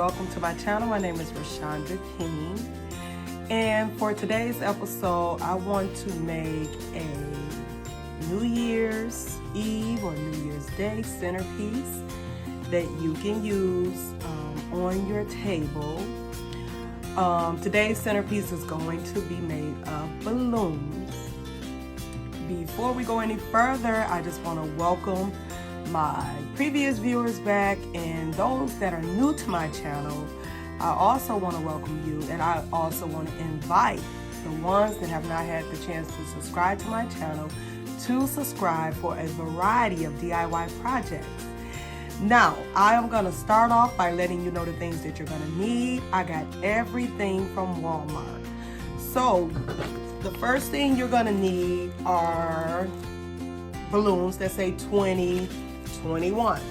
welcome to my channel. My name is Rashonda King, and for today's episode I want to make a New Year's Eve or New Year's Day centerpiece that you can use on your table. Today's centerpiece is going to be made of balloons. Before we go any further, I just want to welcome my previous viewers back and those that are new to my channel. I also want to welcome you, and I also want to invite the ones that have not had the chance to subscribe to my channel to subscribe for a variety of DIY projects. Now, I am going to start off by letting you know the things that you're going to need. I got everything from Walmart. So, the first thing you're going to need are balloons that say 2021.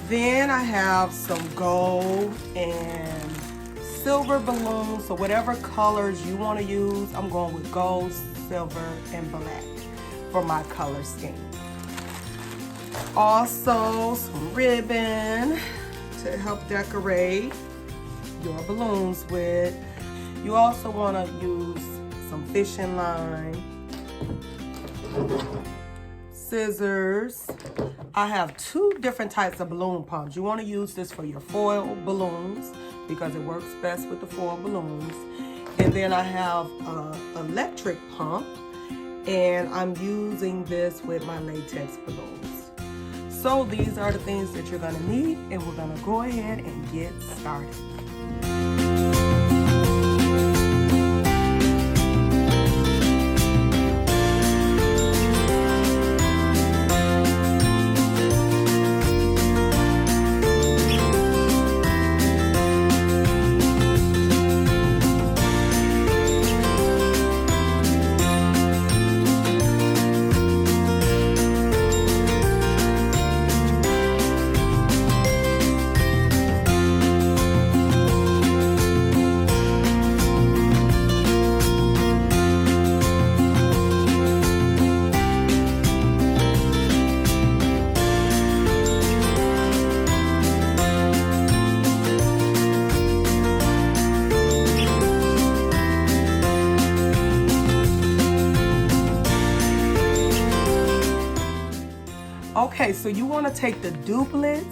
Then I have some gold and silver balloons. So whatever colors you want to use, I'm going with gold, silver, and black for my color scheme. Also, some ribbon to help decorate your balloons with. You also want to use some fishing line, scissors. I have two different types of balloon pumps. You want to use this for your foil balloons because it works best with the foil balloons. And then I have an electric pump, and I'm using this with my latex balloons. So these are the things that you're going to need, and we're going to go ahead and get started. Okay, so you want to take the duplets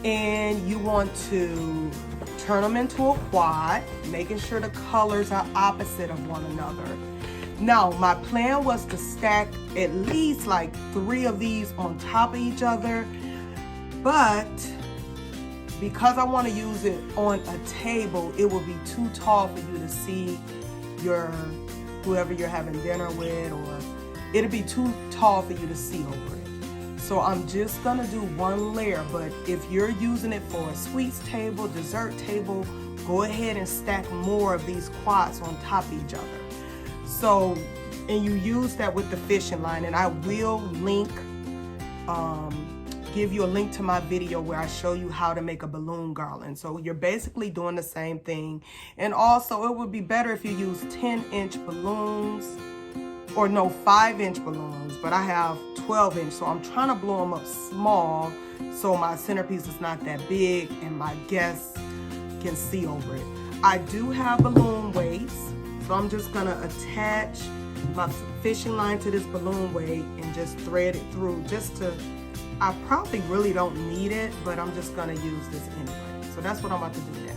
and you want to turn them into a quad, making sure the colors are opposite of one another. Now, my plan was to stack at least like 3 of these on top of each other, but because I want to use it on a table, it will be too tall for you to see whoever you're having dinner with, or it'll be too tall for you to see over it. So I'm just gonna do one layer, but if you're using it for a sweets table, dessert table, go ahead and stack more of these quads on top of each other. So, and you use that with the fishing line, and I will link, give you a link to my video where I show you how to make a balloon garland. So you're basically doing the same thing. And also it would be better if you use 10-inch balloons, or no, 5-inch balloons, but I have 12-inch, so I'm trying to blow them up small so my centerpiece is not that big and my guests can see over it. I do have balloon weights, so I'm just gonna attach my fishing line to this balloon weight and just thread it through I probably really don't need it, but I'm just gonna use this anyway. So that's what I'm about to do next.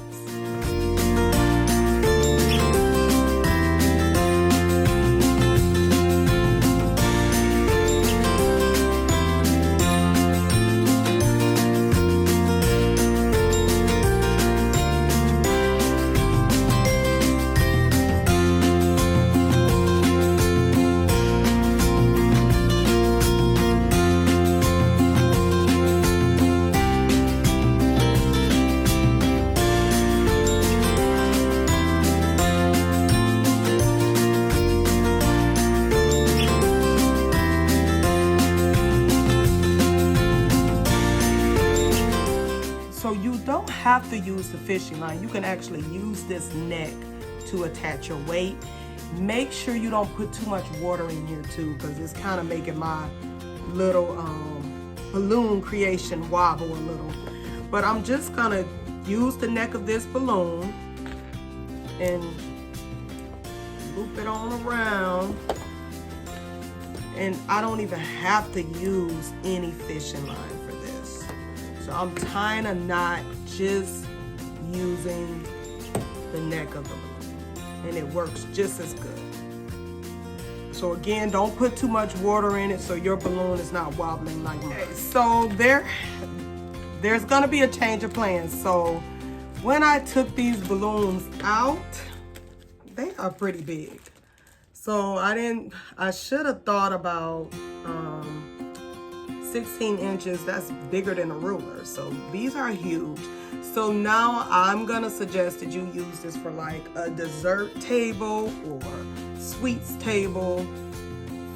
Don't have to use the fishing line. You can actually use this neck to attach your weight. Make sure you don't put too much water in here too, because it's kind of making my little balloon creation wobble a little. But I'm just gonna use the neck of this balloon and loop it on around. And I don't even have to use any fishing line for this. So I'm tying a knot just using the neck of the balloon. And it works just as good. So again, don't put too much water in it so your balloon is not wobbling like mine. Okay, so there's gonna be a change of plans. So when I took these balloons out, they are pretty big. So I should have thought about 16 inches, that's bigger than a ruler. So these are huge. So now I'm gonna suggest that you use this for like a dessert table or sweets table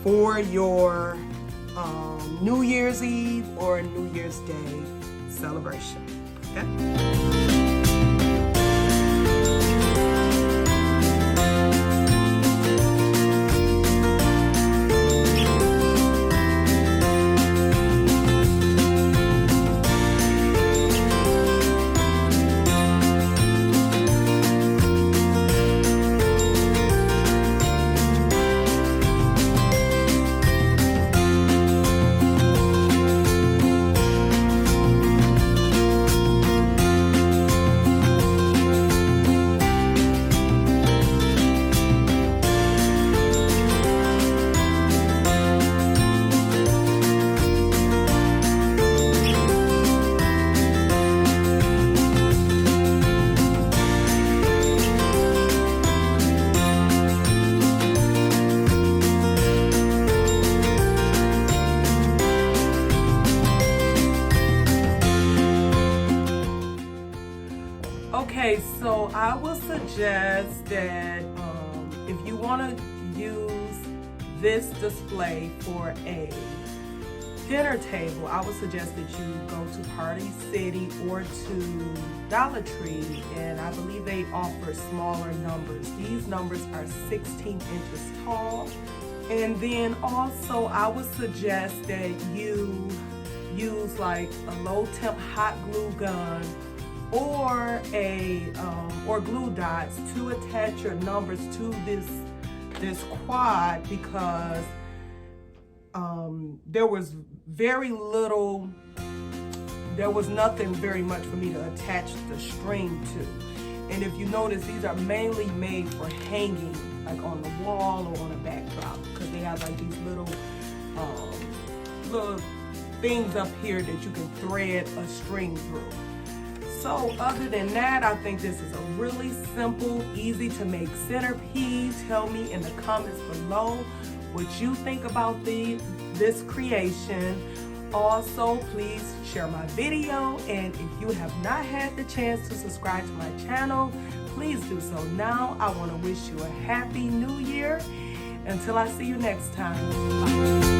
for your New Year's Eve or New Year's Day celebration, okay? Okay, so I would suggest that if you want to use this display for a dinner table, I would suggest that you go to Party City or to Dollar Tree, and I believe they offer smaller numbers. These numbers are 16 inches tall. And then also I would suggest that you use like a low temp hot glue gun or or glue dots to attach your numbers to this quad, because there was nothing very much for me to attach the string to. And if you notice, these are mainly made for hanging, like on the wall or on a backdrop, because they have like these little things up here that you can thread a string through. So other than that, I think this is a really simple, easy to make centerpiece. Tell me in the comments below what you think about this creation. Also, please share my video, and if you have not had the chance to subscribe to my channel, please do so now. I want to wish you a happy new year. Until I see you next time. Bye.